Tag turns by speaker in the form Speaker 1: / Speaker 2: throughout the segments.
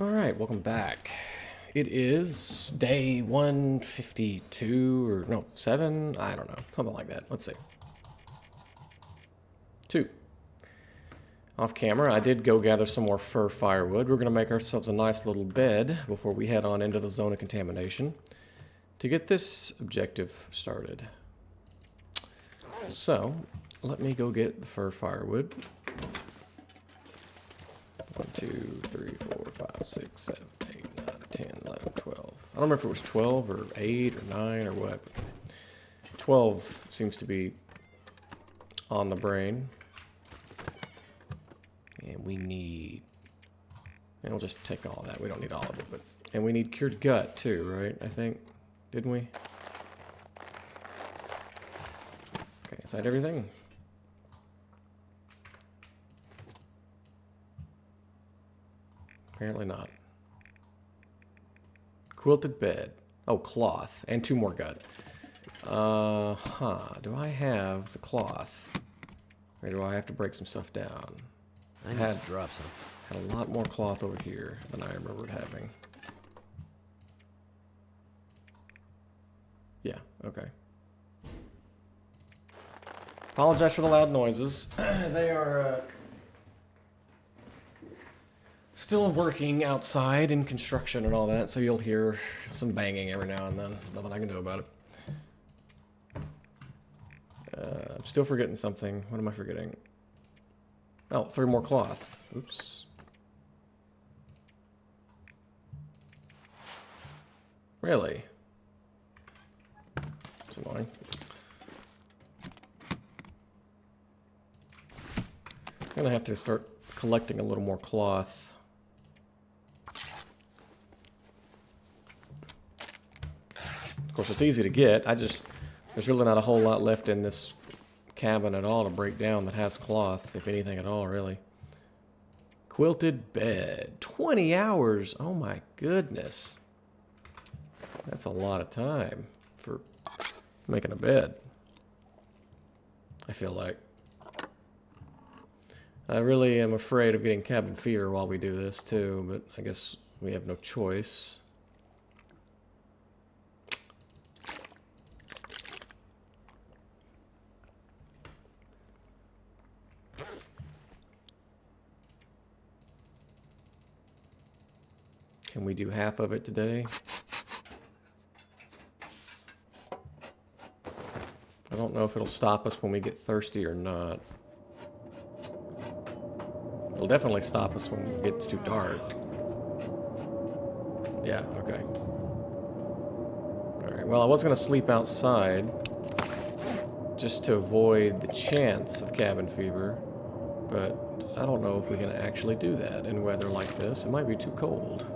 Speaker 1: Alright, welcome back. It is day 152, or no, 7? I don't know. Something like that. Let's see. 2. Off camera, I did go gather some more fir firewood. We're going to make ourselves a nice little bed before we head on into the zone of contamination to get this objective started. So, let me go get the fir firewood. 1, 2, 3, 4, 5, 6, 7, 8, 9, 10, 11, 12. I don't remember if it was 12 or 8 or 9 or what. 12 seems to be on the brain. And we need... And we'll just take all that. We don't need all of it, but... And we need cured gut too, right? I think. Didn't we? Okay, is that everything? Apparently not. Quilted bed. Oh, cloth. And 2 more gut. Do I have the cloth? Or do I have to break some stuff down?
Speaker 2: I need to drop something.
Speaker 1: Had a lot more cloth over here than I remembered having. Yeah, okay. Apologize for the loud noises. They are still working outside in construction and all that, so you'll hear some banging every now and then. Nothing I can do about it. I'm still forgetting something. What am I forgetting? Oh, 3 more cloth. Oops. Really? That's annoying. I'm gonna have to start collecting a little more cloth. Of course, it's easy to get. There's really not a whole lot left in this cabin at all to break down that has cloth, if anything at all, really. Quilted bed. 20 hours. Oh my goodness. That's a lot of time for making a bed, I feel like. I really am afraid of getting cabin fever while we do this, too, but I guess we have no choice. Can we do half of it today? I don't know if it'll stop us when we get thirsty or not. It'll definitely stop us when it gets too dark. Yeah, okay. Alright, well, I was going to sleep outside just to avoid the chance of cabin fever, but I don't know if we can actually do that in weather like this. It might be too cold.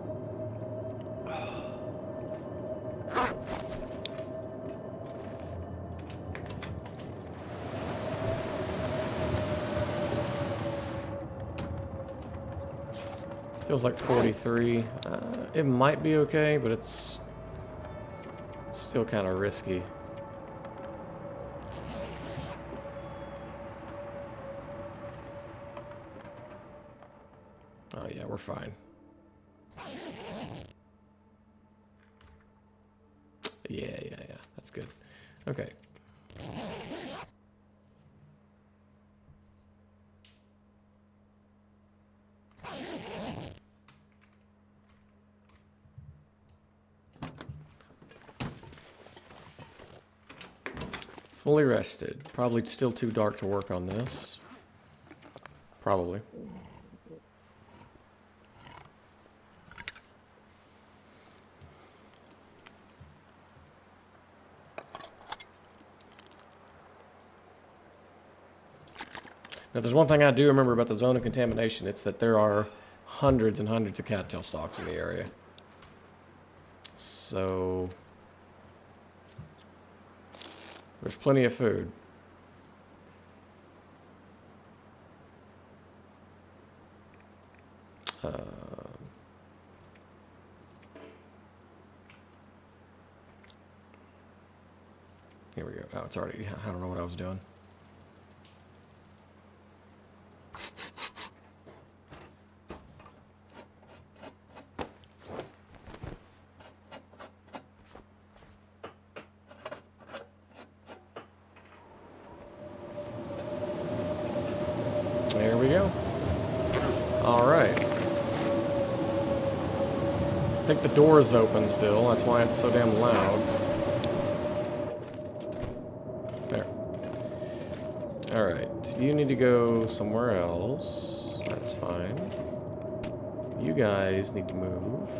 Speaker 1: Feels like 43. It might be okay, but it's still kind of risky. Oh yeah, we're fine. Yeah, that's good. Okay. Fully rested. Probably still too dark to work on this. Probably. Now, there's one thing I do remember about the zone of contamination. It's that there are hundreds and hundreds of cattail stalks in the area. So... there's plenty of food. Here we go. Oh, it's already... I don't know what I was doing. Alright. I think the door is open still, that's why it's so damn loud. There. Alright, you need to go somewhere else. That's fine. You guys need to move.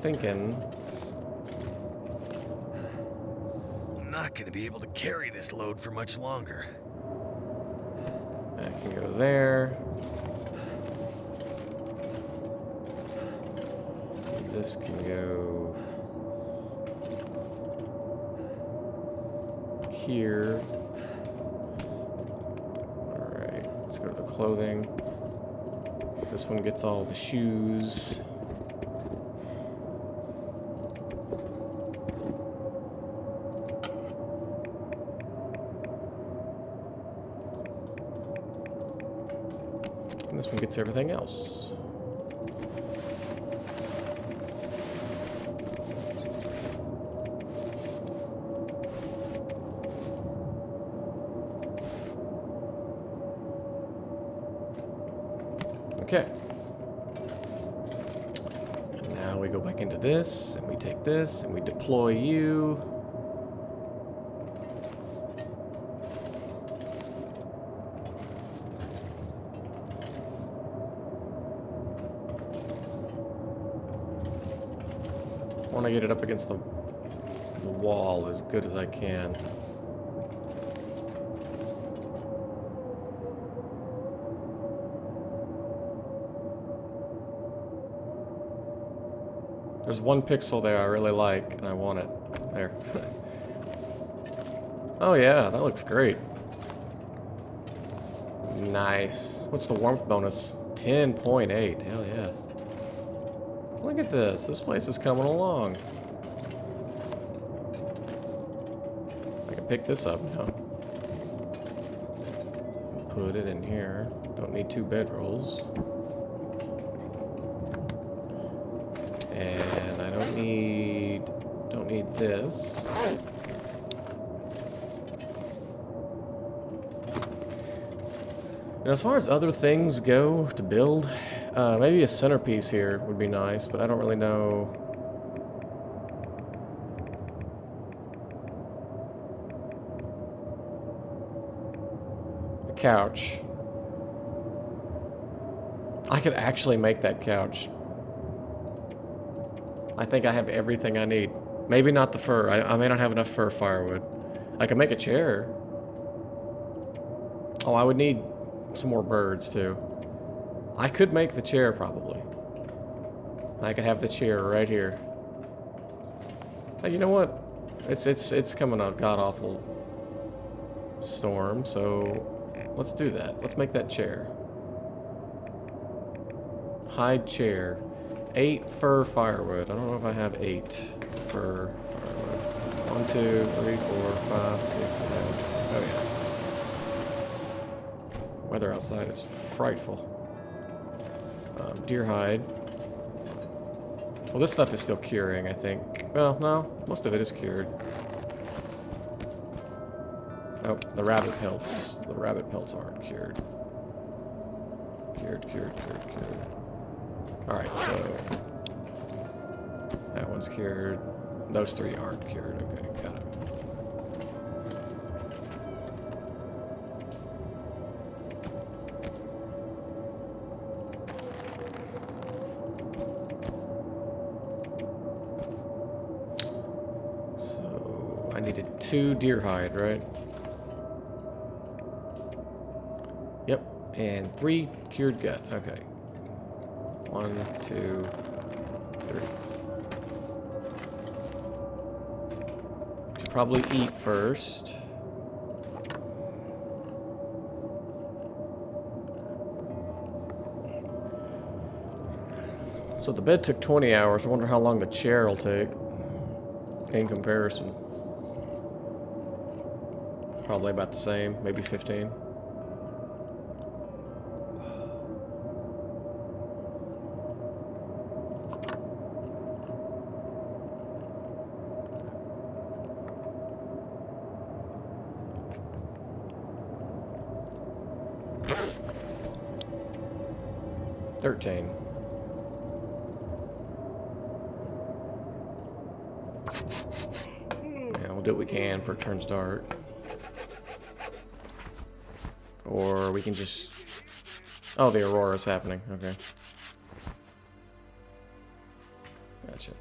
Speaker 1: Thinking.
Speaker 2: I'm not gonna be able to carry this load for much longer.
Speaker 1: That can go there. This can go here. Alright, let's go to the clothing. This one gets all the shoes. And this one gets everything else. Okay. And now we go back into this, and we take this, and we deploy you. I want to get it up against the wall as good as I can. There's one pixel there I really like, and I want it. There. Oh yeah, that looks great. Nice. What's the warmth bonus? 10.8. Hell yeah. Look at this. This place is coming along. I can pick this up now. Put it in here. Don't need 2 bedrolls. And I don't need this. And as far as other things go to build, maybe a centerpiece here would be nice, but I don't really know. A couch. I could actually make that couch. I think I have everything I need. Maybe not the fur. I may not have enough fur firewood. I can make a chair. Oh, I would need some more birds too. I could make the chair probably. I could have the chair right here. Hey, you know what? It's coming a god-awful storm, so let's do that. Let's make that chair. Hide chair. 8 fur firewood. I don't know if I have 8 fur firewood. 1, 2, 3, 4, 5, 6, 7. Oh yeah. Weather outside is frightful. Deer hide. Well, this stuff is still curing, I think. Well, no, most of it is cured. Oh, the rabbit pelts. The rabbit pelts aren't cured. Cured. Alright, so that one's cured. Those 3 aren't cured. Okay, got it. So I needed 2 deer hide, right? Yep, and 3 cured gut. Okay. 1, 2, 3. Should probably eat first. So the bed took 20 hours. I wonder how long the chair will take in comparison. Probably about the same, maybe 15. 13. Yeah, we'll do what we can for it turns dark. Or we can just... Oh, the aurora's happening. Okay. Gotcha.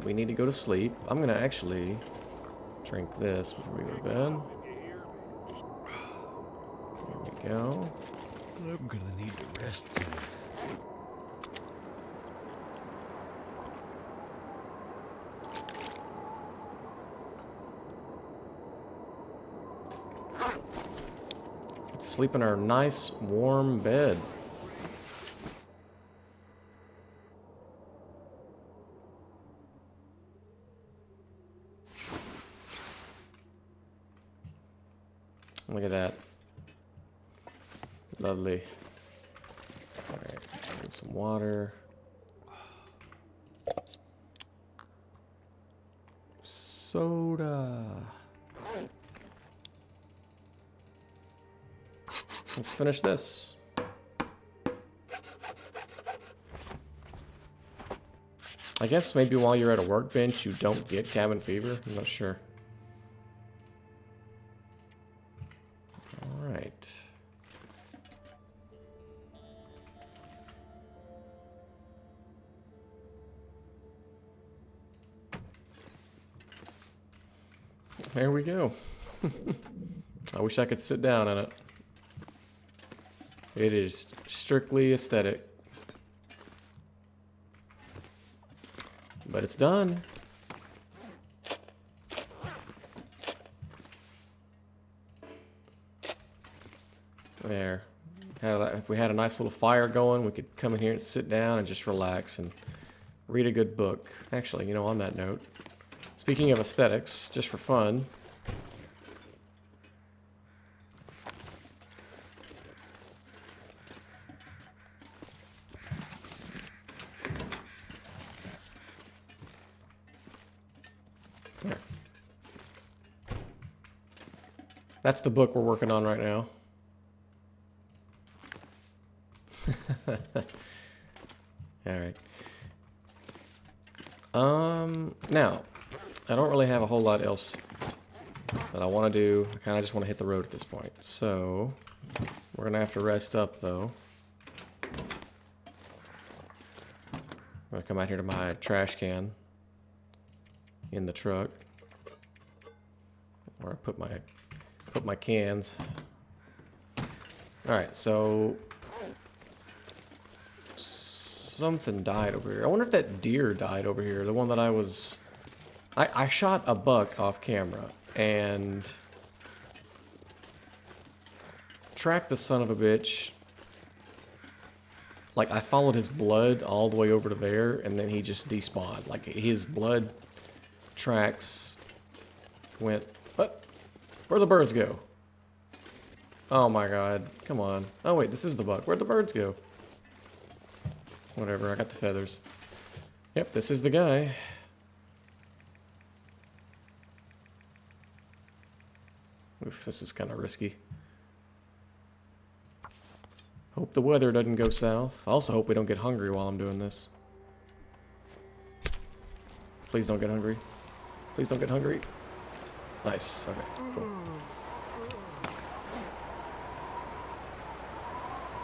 Speaker 1: We need to go to sleep. I'm gonna actually drink this before we go to bed. There we go.
Speaker 2: I'm gonna need to rest soon.
Speaker 1: Let's sleep in our nice, warm bed. Look at that. Lovely. Alright, need some water. Soda. Let's finish this. I guess maybe while you're at a workbench you don't get cabin fever. I'm not sure. Alright. There we go. I wish I could sit down in it. It is strictly aesthetic. But it's done. There. If we had a nice little fire going, we could come in here and sit down and just relax and read a good book. Actually, you know, on that note, speaking of aesthetics, just for fun, here. That's the book we're working on right now. Alright. Now, I don't really have a whole lot else that I want to do. I kind of just want to hit the road at this point. So, we're going to have to rest up, though. I'm going to come out here to my trash can in the truck. Where I put my cans. Alright, so... something died over here. I wonder if that deer died over here. The one that I was... I shot a buck off camera and tracked the son of a bitch. Like, I followed his blood all the way over to there, and then he just despawned. Like, his blood tracks went... What? Where'd the birds go? Oh my god. Come on. Oh wait, this is the buck. Where'd the birds go? Whatever, I got the feathers. Yep, this is the guy. Oof, this is kind of risky. Hope the weather doesn't go south. I also hope we don't get hungry while I'm doing this. Please don't get hungry. Please don't get hungry. Nice. Okay, cool.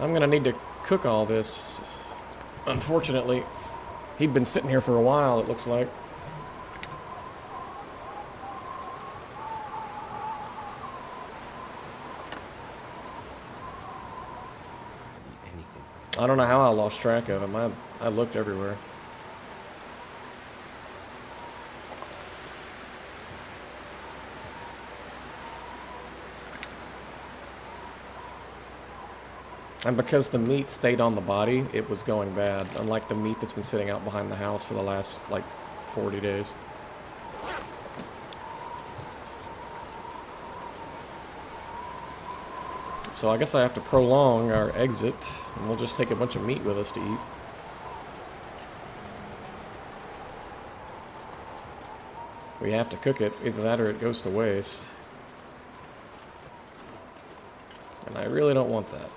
Speaker 1: I'm gonna need to cook all this. Unfortunately, he'd been sitting here for a while, it looks like. I don't know how I lost track of him. I looked everywhere. And because the meat stayed on the body, it was going bad. Unlike the meat that's been sitting out behind the house for the last, like, 40 days. So I guess I have to prolong our exit, and we'll just take a bunch of meat with us to eat. We have to cook it. Either that or it goes to waste. And I really don't want that.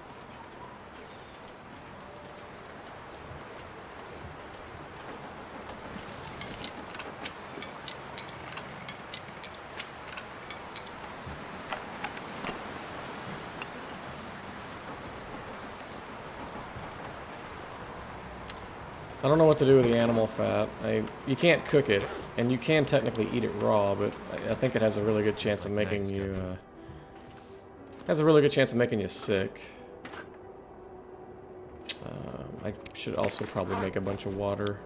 Speaker 1: I don't know what to do with the animal fat. You can't cook it, and you can technically eat it raw, but I think it has a really good chance of making you sick. I should also probably make a bunch of water.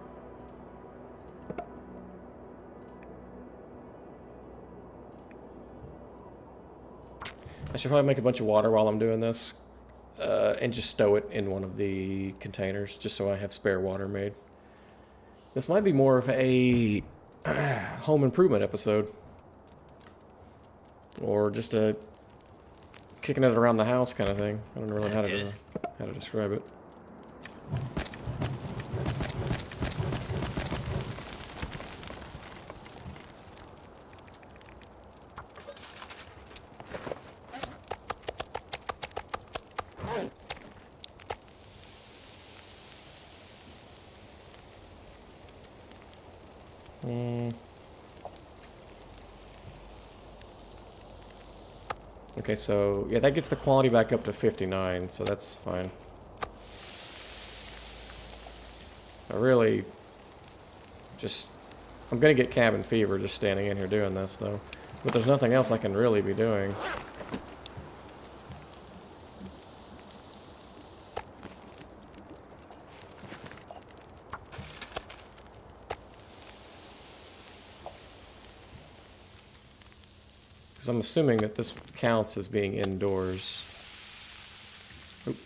Speaker 1: I should probably make a bunch of water while I'm doing this. And just stow it in one of the containers, just so I have spare water made. This might be more of a home improvement episode. Or just a kicking it around the house kind of thing. I don't know really how to describe it. Okay, so yeah, that gets the quality back up to 59, so that's fine. I'm gonna get cabin fever just standing in here doing this, though. But there's nothing else I can really be doing. Because I'm assuming that this counts as being indoors. Oop.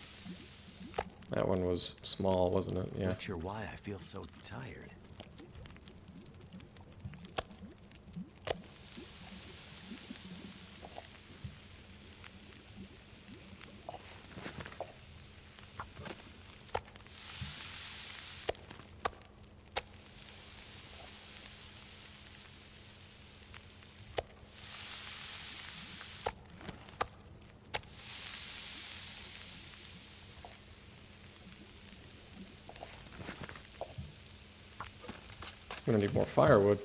Speaker 1: That one was small, wasn't it? Yeah.
Speaker 2: Not sure why I feel so tired.
Speaker 1: I'm gonna need more firewood.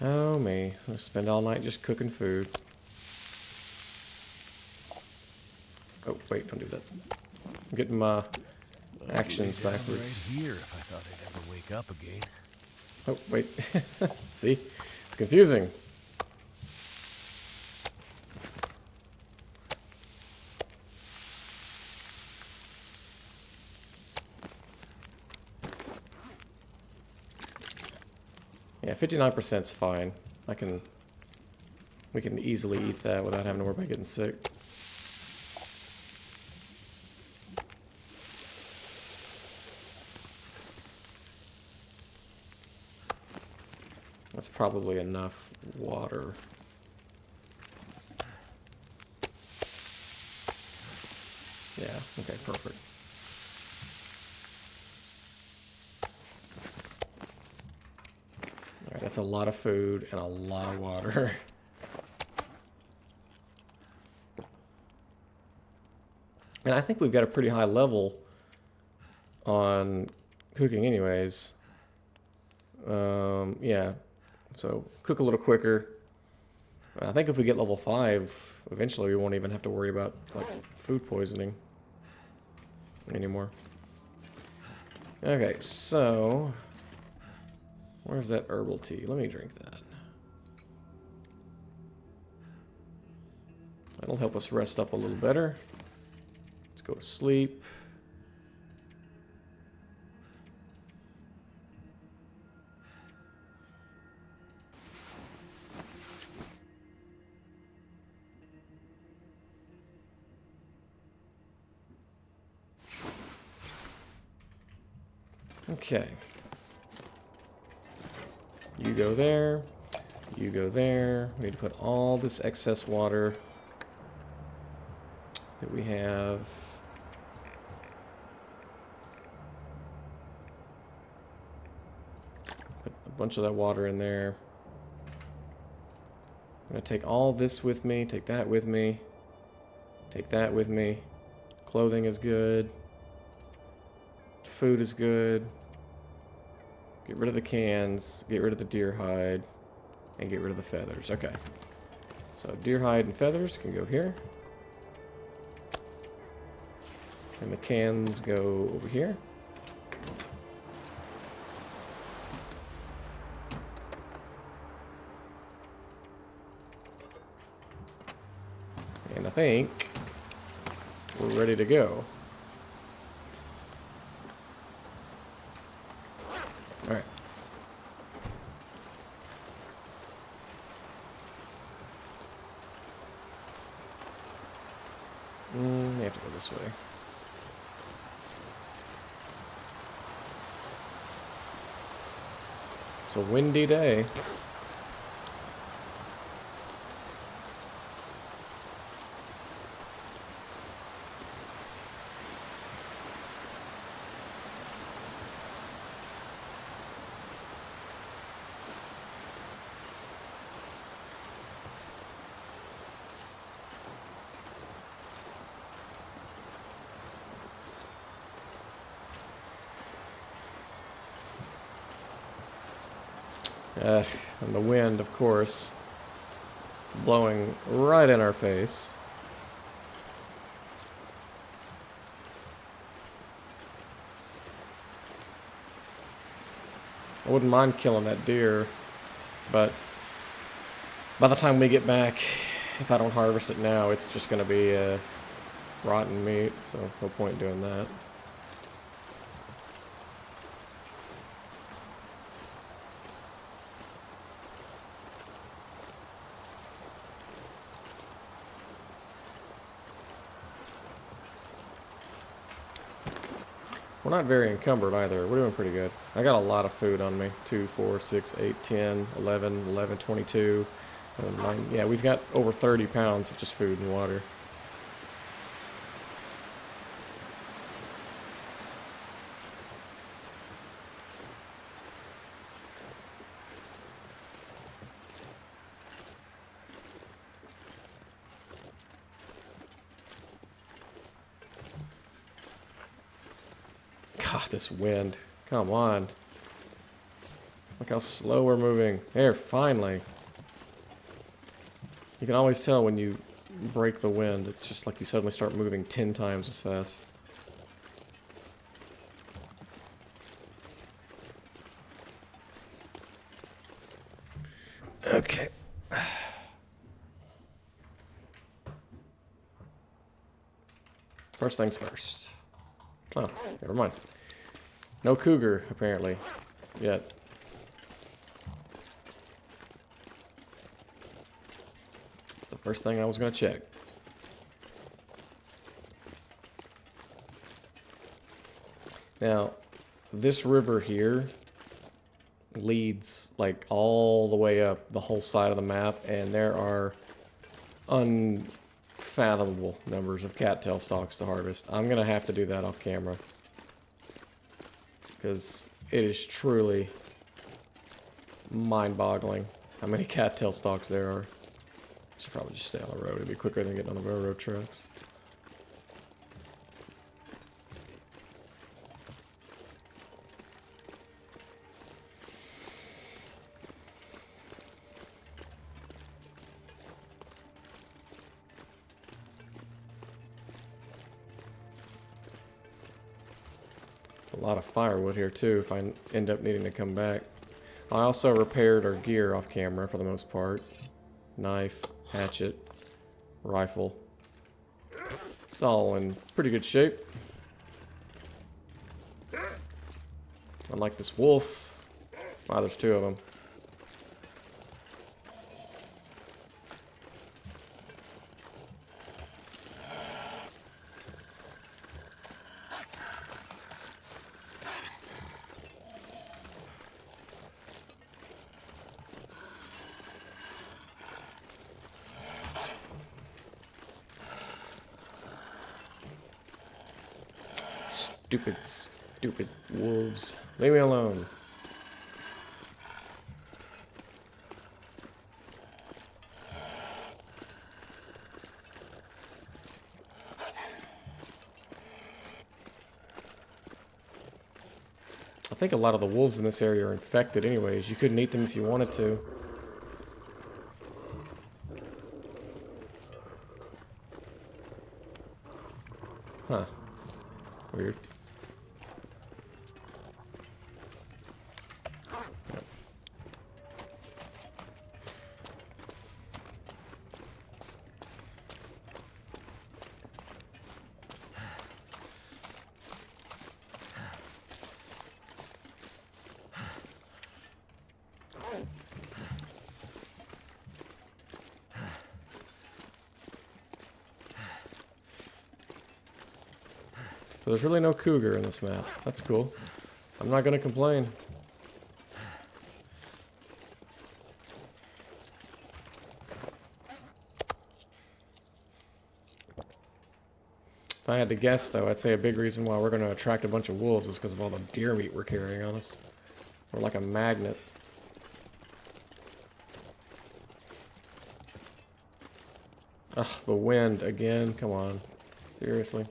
Speaker 1: Oh me, I'll spend all night just cooking food. Oh wait, don't do that. I'm getting my actions backwards.
Speaker 2: Right here, if I thought I'd ever wake up again.
Speaker 1: Oh wait, see, it's confusing. Yeah, 59%'s fine. We can easily eat that without having to worry about getting sick. That's probably enough water. Yeah, okay, perfect. Alright, that's a lot of food and a lot of water. And I think we've got a pretty high level on cooking anyways. Yeah, so cook a little quicker. I think if we get level 5, eventually we won't even have to worry about like food poisoning anymore. Okay, so where's that herbal tea? Let me drink that. That'll help us rest up a little better. Let's go to sleep. Okay. You go there. You go there. We need to put all this excess water that we have. Put a bunch of that water in there. I'm going to take all this with me. Take that with me. Take that with me. Clothing is good. Food is good. Get rid of the cans. Get rid of the deer hide. And get rid of the feathers. Okay. So deer hide and feathers can go here. And the cans go over here. And I think we're ready to go. All right. We have to go this way. It's a windy day. And the wind, of course, blowing right in our face. I wouldn't mind killing that deer, but by the time we get back, if I don't harvest it now, it's just going to be rotten meat, so no point doing that. We're not very encumbered either. We're doing pretty good. I got a lot of food on me. 2, 4, 6, 8, 10, 11, 11, 22. 9. Yeah, we've got over 30 pounds of just food and water. God, this wind. Come on. Look how slow we're moving. There, finally. You can always tell when you break the wind. It's just like you suddenly start moving 10 times as fast. Okay. First things first. Oh, never mind. No cougar, apparently, yet. It's the first thing I was going to check. Now, this river here leads, like, all the way up the whole side of the map, and there are unfathomable numbers of cattail stalks to harvest. I'm going to have to do that off camera. Because it is truly mind-boggling how many cattail stalks there are. I should probably just stay on the road. It'd be quicker than getting on the railroad tracks. A lot of firewood here too if I end up needing to come back. I also repaired our gear off camera for the most part. Knife, hatchet, rifle. It's all in pretty good shape. Unlike this wolf. Wow, there's 2 of them. Stupid, stupid wolves. Leave me alone. I think a lot of the wolves in this area are infected anyways. You couldn't eat them if you wanted to. Huh. Weird. So there's really no cougar in this map. That's cool. I'm not gonna complain. If I had to guess, though, I'd say a big reason why we're gonna attract a bunch of wolves is because of all the deer meat we're carrying on us. We're like a magnet. Ugh, the wind again. Come on. Seriously.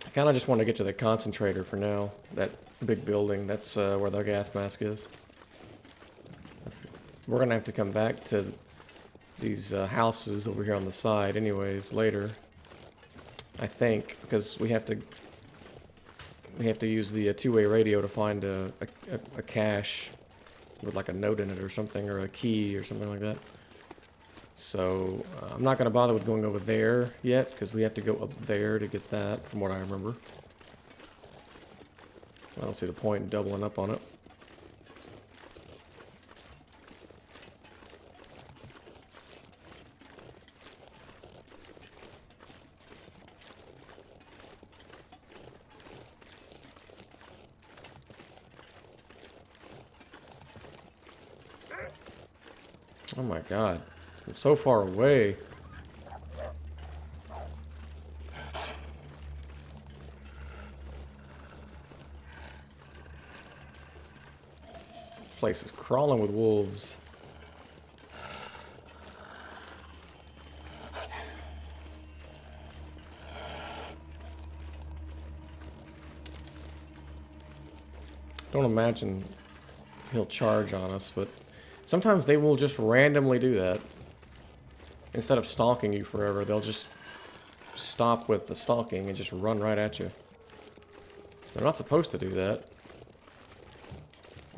Speaker 1: I kind of just want to get to the concentrator for now. That big building, that's where the gas mask is. We're going to have to come back to these houses over here on the side anyways later. I think, because we have to use the two-way radio to find a cache with like a note in it or something, or a key or something like that. So, I'm not going to bother with going over there yet, because we have to go up there to get that, from what I remember. I don't see the point in doubling up on it. Oh my god. I'm so far away. This place is crawling with wolves. Don't imagine he'll charge on us, but sometimes they will just randomly do that. Instead of stalking you forever, they'll just stop with the stalking and just run right at you. They're not supposed to do that.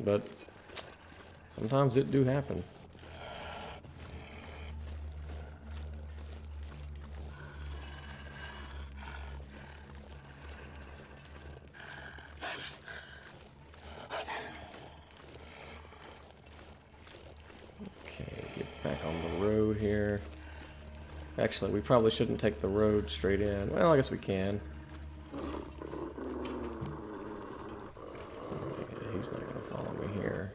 Speaker 1: But sometimes it do happen. Okay, get back on the road here. Actually, we probably shouldn't take the road straight in. Well, I guess we can. Okay, he's not gonna follow me here.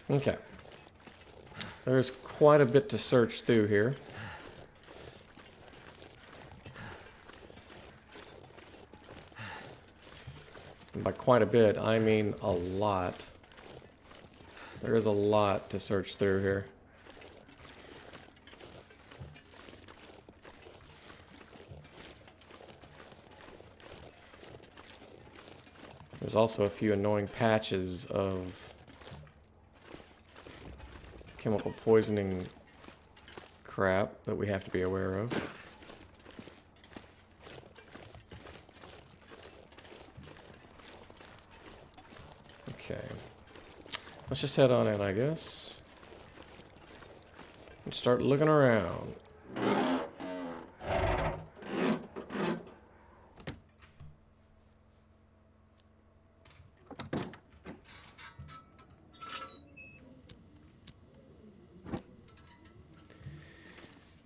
Speaker 1: Okay. There's quite a bit to search through here. And by quite a bit, I mean a lot. There is a lot to search through here. There's also a few annoying patches of chemical poisoning crap that we have to be aware of. Okay. Let's just head on in, I guess. And start looking around.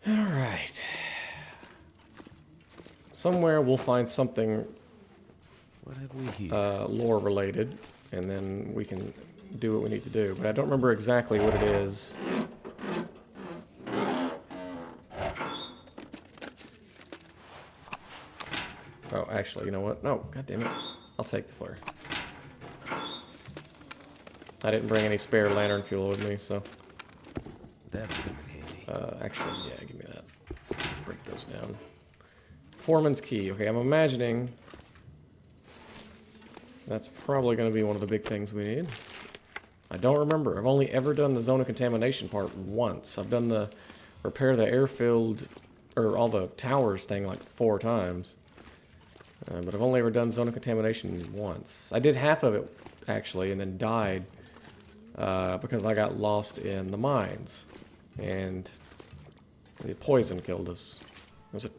Speaker 1: Alright. Somewhere we'll find something
Speaker 2: What have we here?
Speaker 1: lore related, and then we can do what we need to do. But I don't remember exactly what it is. Oh, actually, you know what? No, god damn it. I'll take the flare. I didn't bring any spare lantern fuel with me, so...
Speaker 2: That'll come in handy.
Speaker 1: Actually, yeah, give me that. Break those down. Foreman's key. Okay, I'm imagining that's probably going to be one of the big things we need. I don't remember. I've only ever done the zone of contamination part once. I've done the repair the airfield, or all the towers thing like 4 times. But I've only ever done zone of contamination once. I did half of it, actually, and then died because I got lost in the mines. And the poison killed us. It was a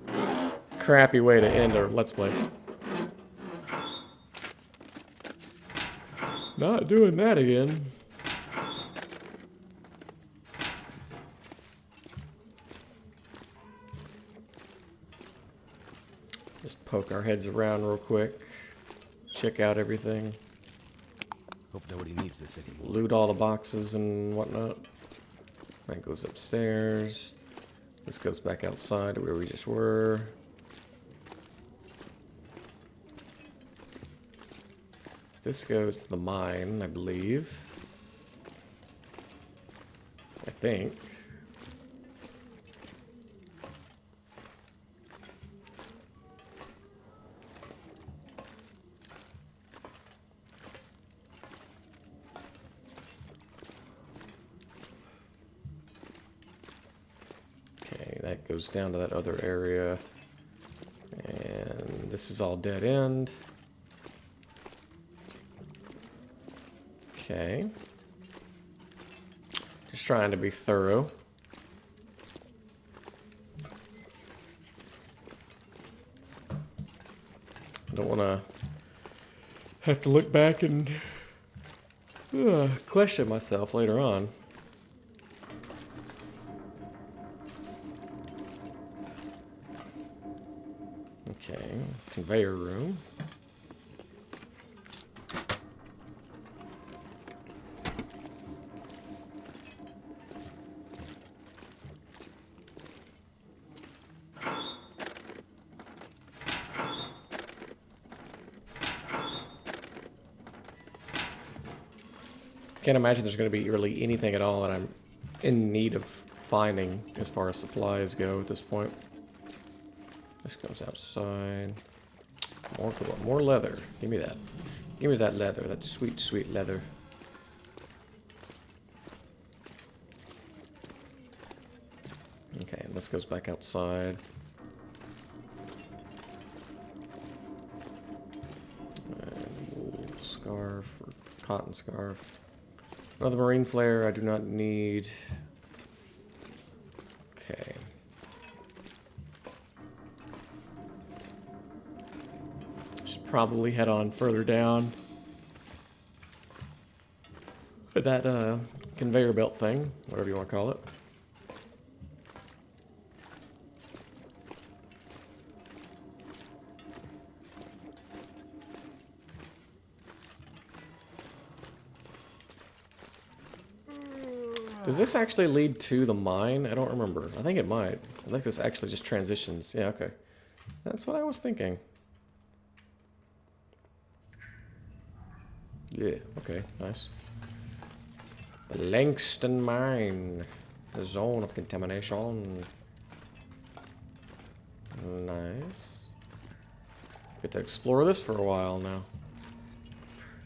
Speaker 1: crappy way to end our Let's Play. Not doing that again. Just poke our heads around real quick. Check out everything.
Speaker 2: Hope nobody needs this anymore.
Speaker 1: Loot all the boxes and whatnot. That goes upstairs. This goes back outside to where we just were. This goes to the mine, I believe. I think. Okay, that goes down to that other area. And this is all dead end. Okay. Just trying to be thorough. Don't want to have to look back and question myself later on. Okay, conveyor room. Can't imagine there's going to be really anything at all that I'm in need of finding as far as supplies go at this point. This goes outside. More leather. Give me that. Give me that leather. That sweet, sweet leather. Okay, and this goes back outside. And wool scarf or cotton scarf. Another marine flare I do not need. Okay. Should probably head on further down. That conveyor belt thing, whatever you want to call it. Does this actually lead to the mine? I don't remember. I think it might. I think this actually just transitions. Yeah, okay. That's what I was thinking. Yeah, okay, nice. The Langston Mine. The zone of contamination. Nice. Get to explore this for a while now.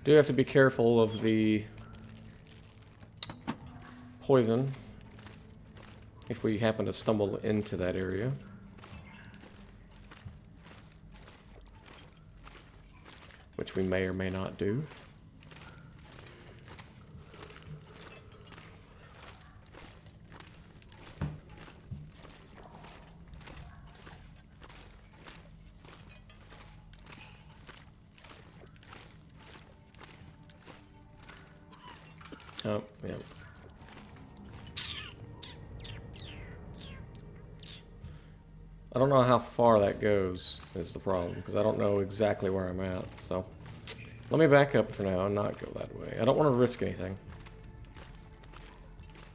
Speaker 1: Do have to be careful of the poison if we happen to stumble into that area. Which we may or may not do. Oh, yeah. I don't know how far that goes, is the problem, because I don't know exactly where I'm at, so... Let me back up for now and not go that way. I don't want to risk anything.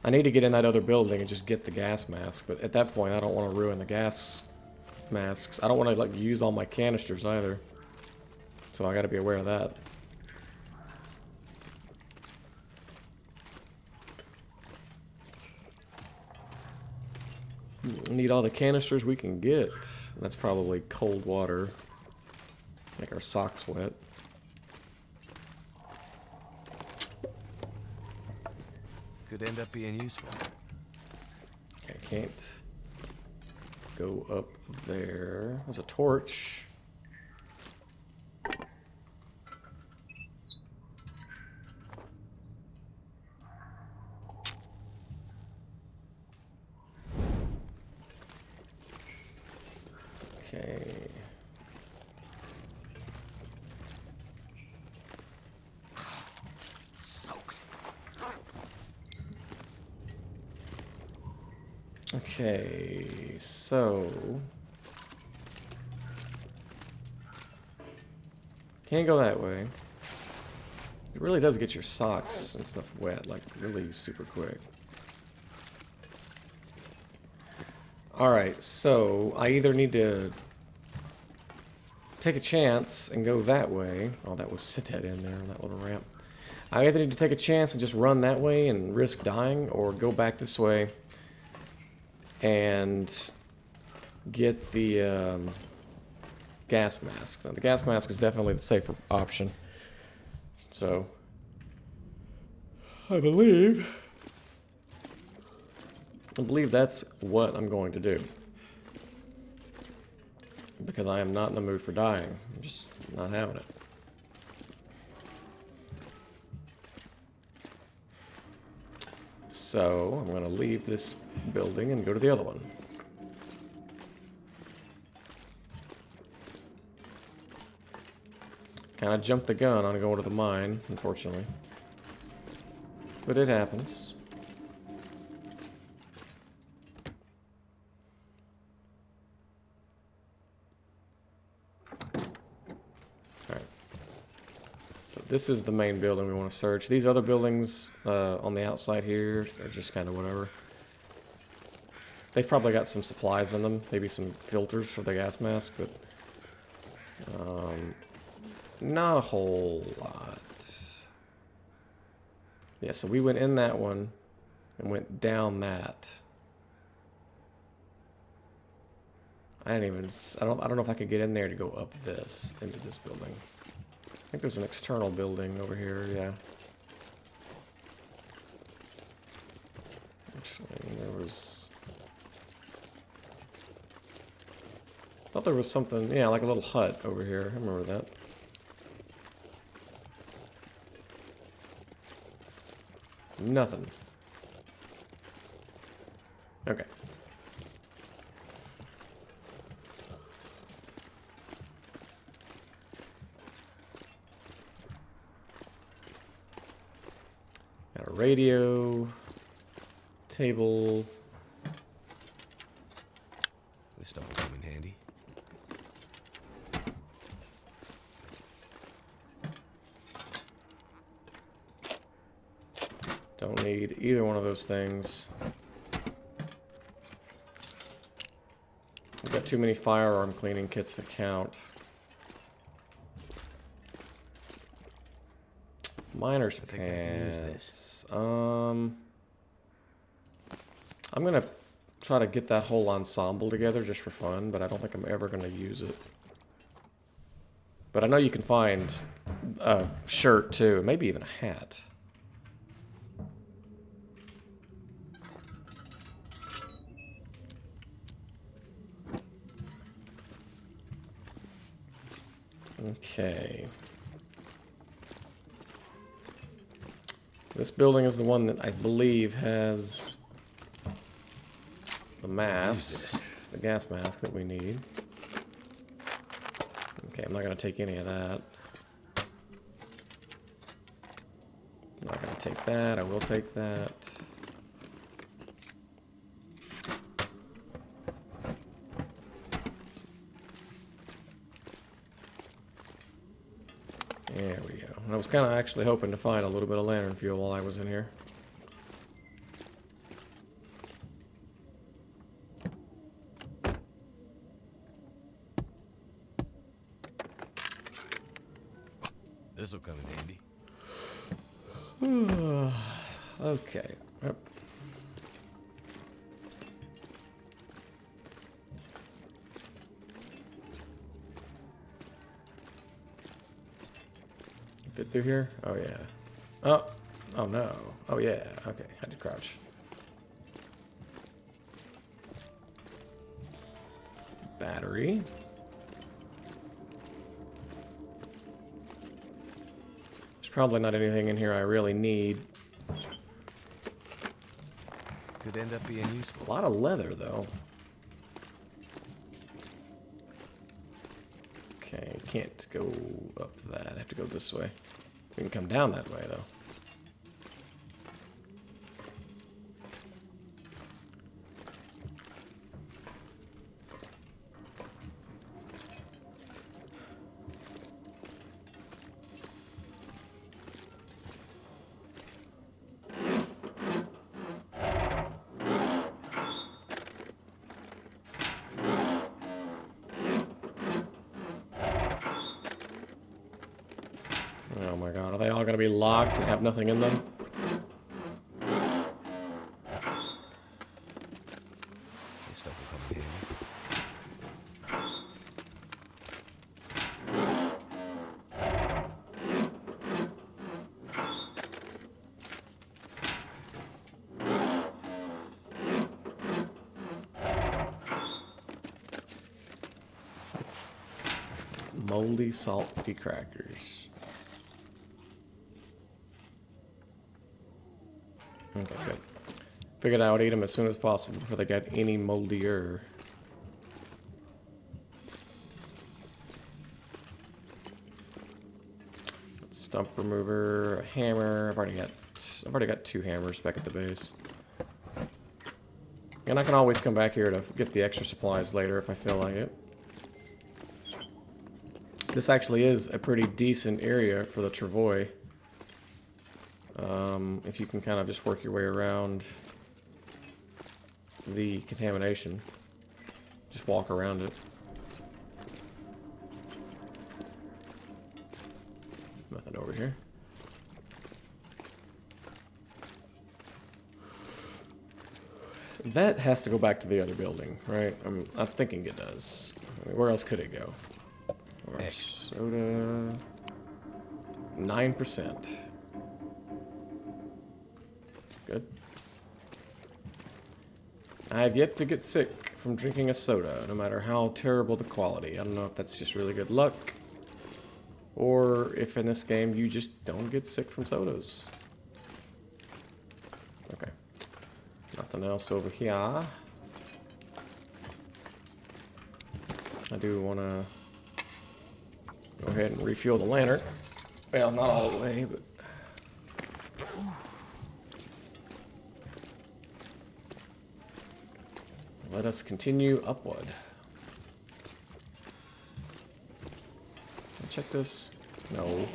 Speaker 1: I need to get in that other building and just get the gas mask, but at that point I don't want to ruin the gas masks. I don't want to, like, use all my canisters either. So I gotta be aware of that. Need all the canisters we can get. That's probably cold water. Make our socks wet.
Speaker 2: Could end up being useful.
Speaker 1: Okay, I can't go up there. There's a torch. Okay. Okay, so can't go that way. It really does get your socks and stuff wet, like really super quick. Alright, so I either need to take a chance and go that way. Oh, that was dead in there, that little ramp. I either need to take a chance and just run that way and risk dying, or go back this way and get the gas mask. Now, the gas mask is definitely the safer option. So, I believe that's what I'm going to do. Because I am not in the mood for dying. I'm just not having it. So, I'm going to leave this building and go to the other one. Kind of jumped the gun on going to the mine, unfortunately. But it happens. Alright. So this is the main building we want to search. These other buildings on the outside here are just kind of whatever. They've probably got some supplies in them. Maybe some filters for the gas mask, but... not a whole lot. Yeah, so we went in that one and went down that. I don't know if I could get in there to go up this into this building. I think there's an external building over here, yeah. Actually, there was... I thought there was something, yeah, like a little hut over here. I remember that. Nothing. Okay. Got a radio, table.
Speaker 2: This stuff will come in handy.
Speaker 1: Don't need either one of those things. We've got too many firearm cleaning kits to count. Miner's pants. I'm gonna try to get that whole ensemble together just for fun, but I don't think I'm ever gonna use it. But I know you can find a shirt too, maybe even a hat. Okay. This building is the one that I believe has the mask, the gas mask that we need. Okay, I'm not going to take any of that. I'm not going to take that. I will take that. There we go. I was kind of actually hoping to find a little bit of lantern fuel while I was in here.
Speaker 2: This'll come in handy.
Speaker 1: Okay. Yep. Fit through here? Oh yeah. Oh. Oh no. Oh yeah. Okay. Had to crouch. Battery. There's probably not anything in here I really need.
Speaker 2: Could end up being
Speaker 1: A
Speaker 2: useful.
Speaker 1: lot of leather though. Okay, can't go up that. I have to go this way. We can come down that way though. Oh my god, are they all gonna be locked and have nothing in them?
Speaker 2: This stuff will come in handy.
Speaker 1: Moldy salty crackers. Okay, good. Figured I would eat them as soon as possible before they got any moldier. Stump remover, a hammer. I've already got 2 hammers back at the base. And I can always come back here to get the extra supplies later if I feel like it. This actually is a pretty decent area for the travois. If you can kind of just work your way around the contamination. Just walk around it. Nothing over here. That has to go back to the other building, right? I'm thinking it does. Where else could it go? Or soda. 9%. Good. I have yet to get sick from drinking a soda, no matter how terrible the quality. I don't know if that's just really good luck, or if in this game you just don't get sick from sodas. Okay. Nothing else over here. I do want to go ahead and refuel the lantern. Well, not all the way, but... let us continue upward. Can I check this? No.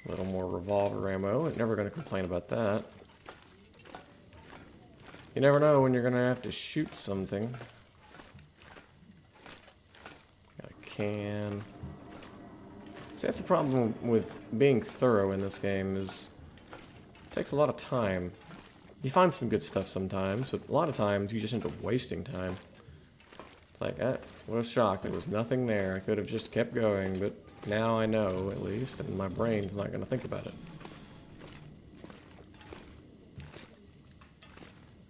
Speaker 1: A little more revolver ammo. I'm never going to complain about that. You never know when you're going to have to shoot something. Got a can. See, that's the problem with being thorough in this game is it takes a lot of time. You find some good stuff sometimes, but a lot of times you just end up wasting time. It's like, what a shock. There was nothing there. I could have just kept going, but now I know, at least, and my brain's not going to think about it.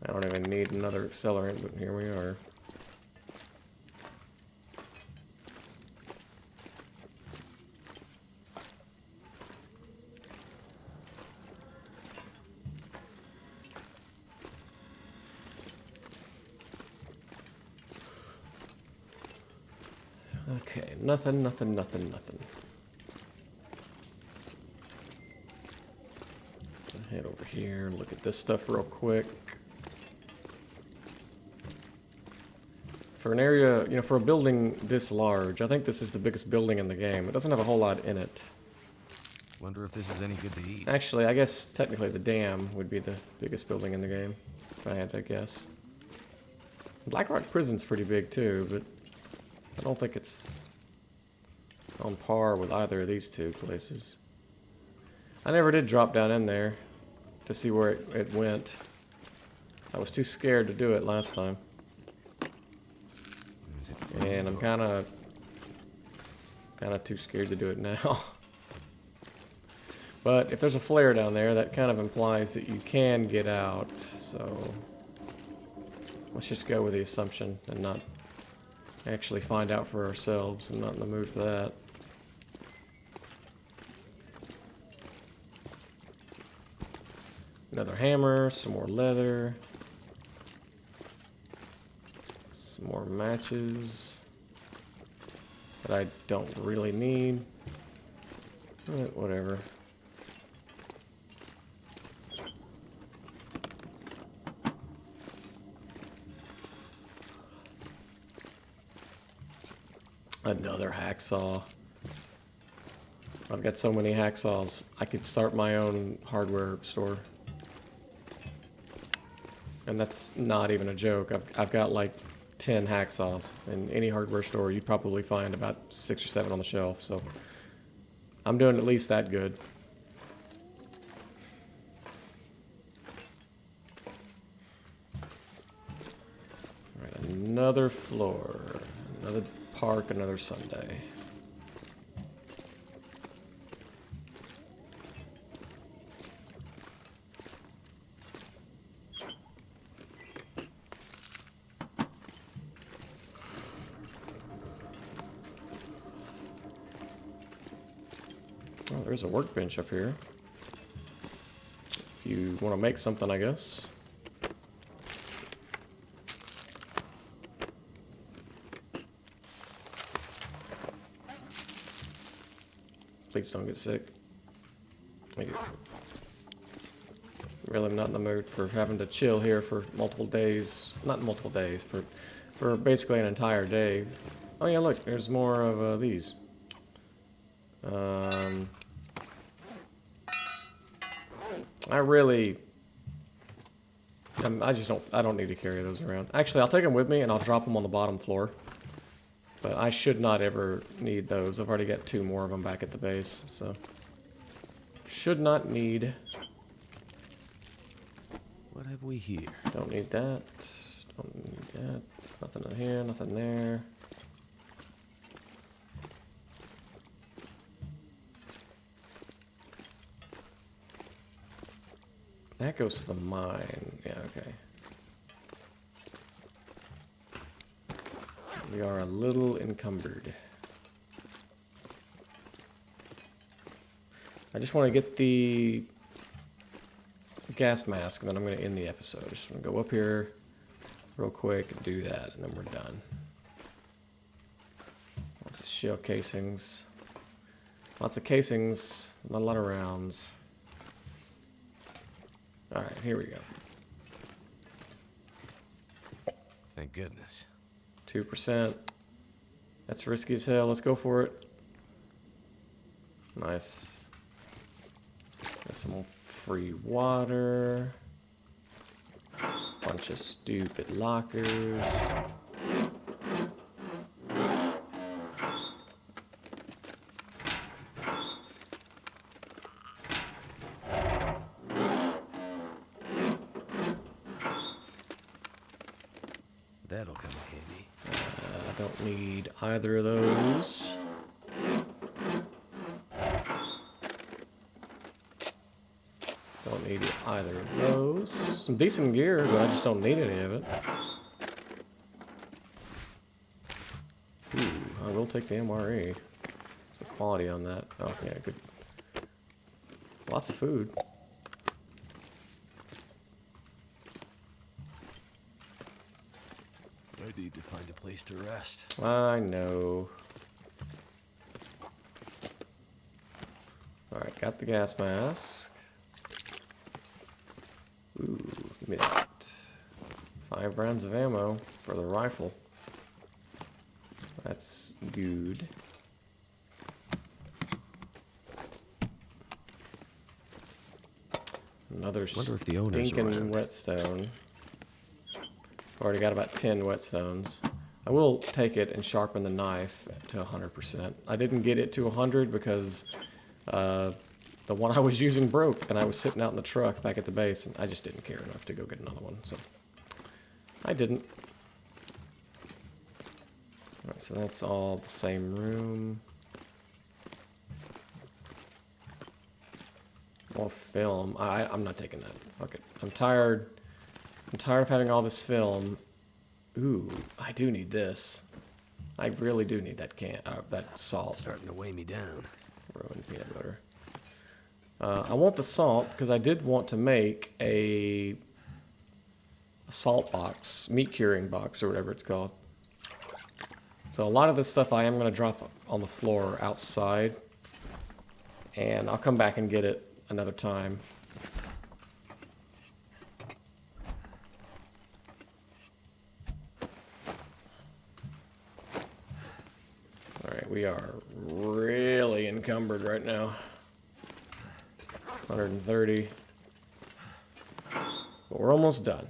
Speaker 1: I don't even need another accelerant, but here we are. Okay, nothing. Head over here, look at this stuff real quick. For an area, you know, for a building this large, I think this is the biggest building in the game. It doesn't have a whole lot in it.
Speaker 2: Wonder if this is any good to eat.
Speaker 1: Actually, I guess technically the dam would be the biggest building in the game, if I had to guess. Blackrock Prison's pretty big too, but I don't think it's on par with either of these two places. I never did drop down in there to see where it went. I was too scared to do it last time. And I'm kind of too scared to do it now. But if there's a flare down there, that kind of implies that you can get out. So let's just go with the assumption and not actually find out for ourselves. I'm not in the mood for that. Another hammer, some more leather. Some more matches that I don't really need. Whatever. Another hacksaw. I've got so many hacksaws. I could start my own hardware store. And that's not even a joke. I've got like 10 hacksaws. In any hardware store, you'd probably find about 6 or 7 on the shelf. So I'm doing at least that good. All right, another floor. Another park, another Sunday. Oh, there's a workbench up here. If you want to make something, I guess. Please don't get sick. Really not in the mood for having to chill here for multiple days. Not multiple days, for basically an entire day. Oh yeah, look, there's more of these. I don't need to carry those around. Actually, I'll take them with me and I'll drop them on the bottom floor. But I should not ever need those. I've already got 2 more of them back at the base, so. Should not need.
Speaker 2: What have we here?
Speaker 1: Don't need that. Don't need that. Nothing in here, nothing there. That goes to the mine. Yeah, okay. We are a little encumbered. I just want to get the gas mask, and then I'm going to end the episode. I just want to go up here real quick and do that, and then we're done. Lots of shell casings. Lots of casings, not a lot of rounds. Alright, here we go.
Speaker 2: Thank goodness.
Speaker 1: 2%. That's risky as hell. Let's go for it. Nice. Got some more free water. Bunch of stupid lockers.
Speaker 2: handy.
Speaker 1: I don't need either of those. Don't need either of those. Some decent gear, but I just don't need any of it. Ooh, I will take the MRE. What's the quality on that? Oh, yeah, good. Lots of food.
Speaker 2: I need to find a place to rest.
Speaker 1: I know. Alright, got the gas mask. Ooh, give me that. 5 rounds of ammo for the rifle. That's good. Another
Speaker 2: Wonder if the owner's
Speaker 1: stinking
Speaker 2: around.
Speaker 1: whetstone. Already got about 10 whetstones. I will take it and sharpen the knife to 100%. I didn't get it to 100 because the one I was using broke, and I was sitting out in the truck back at the base, and I just didn't care enough to go get another one, so I didn't. Alright, so that's all the same room. More film. I'm not taking that. Fuck it. I'm tired. I'm tired of having all this film. Ooh, I do need this. I really do need that that salt.
Speaker 2: Starting to weigh me down.
Speaker 1: Ruined peanut butter. I want the salt because I did want to make a salt box, meat curing box, or whatever it's called. So a lot of this stuff I am going to drop on the floor outside, and I'll come back and get it another time. Alright, we are really encumbered right now. 130. But we're almost done.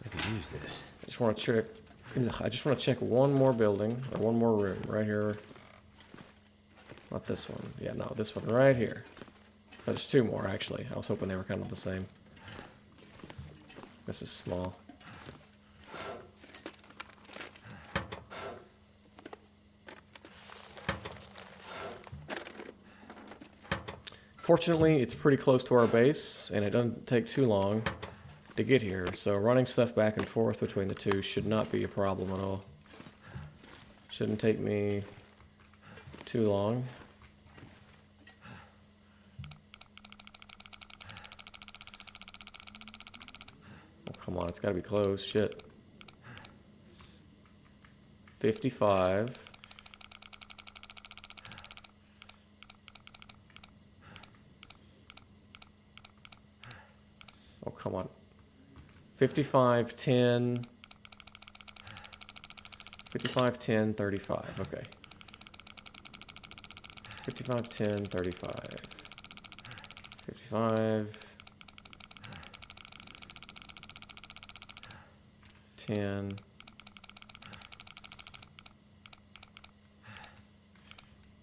Speaker 2: I could use this.
Speaker 1: I just want to check one more building, or one more room, right here. Not this one. Yeah, no, this one right here. There's 2 more, actually. I was hoping they were kind of the same. This is small. Fortunately, it's pretty close to our base, and it doesn't take too long to get here, so running stuff back and forth between the two should not be a problem at all. Shouldn't take me too long. Oh, come on, it's gotta be close. Shit. 55. Oh, come on. 55, 10. 55, 10, 35. Okay. 55, 10, 35. 55. 10.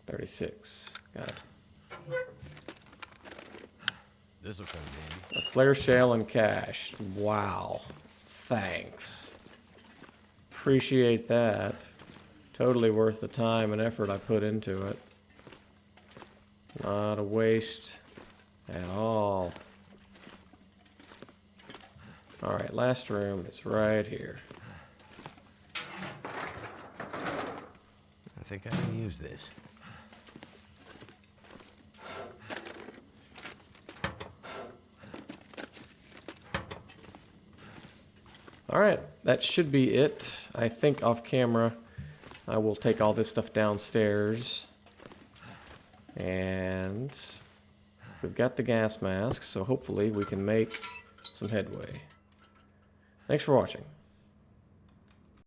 Speaker 1: 36. Got it.
Speaker 2: This'll come in handy.
Speaker 1: A flare shell and cash. Wow. Thanks. Appreciate that. Totally worth the time and effort I put into it. Not a waste at all. Alright, last room is right here.
Speaker 2: I think I can use this.
Speaker 1: Alright, that should be it. I think off camera I will take all this stuff downstairs. And we've got the gas mask, so hopefully we can make some headway. Thanks for watching.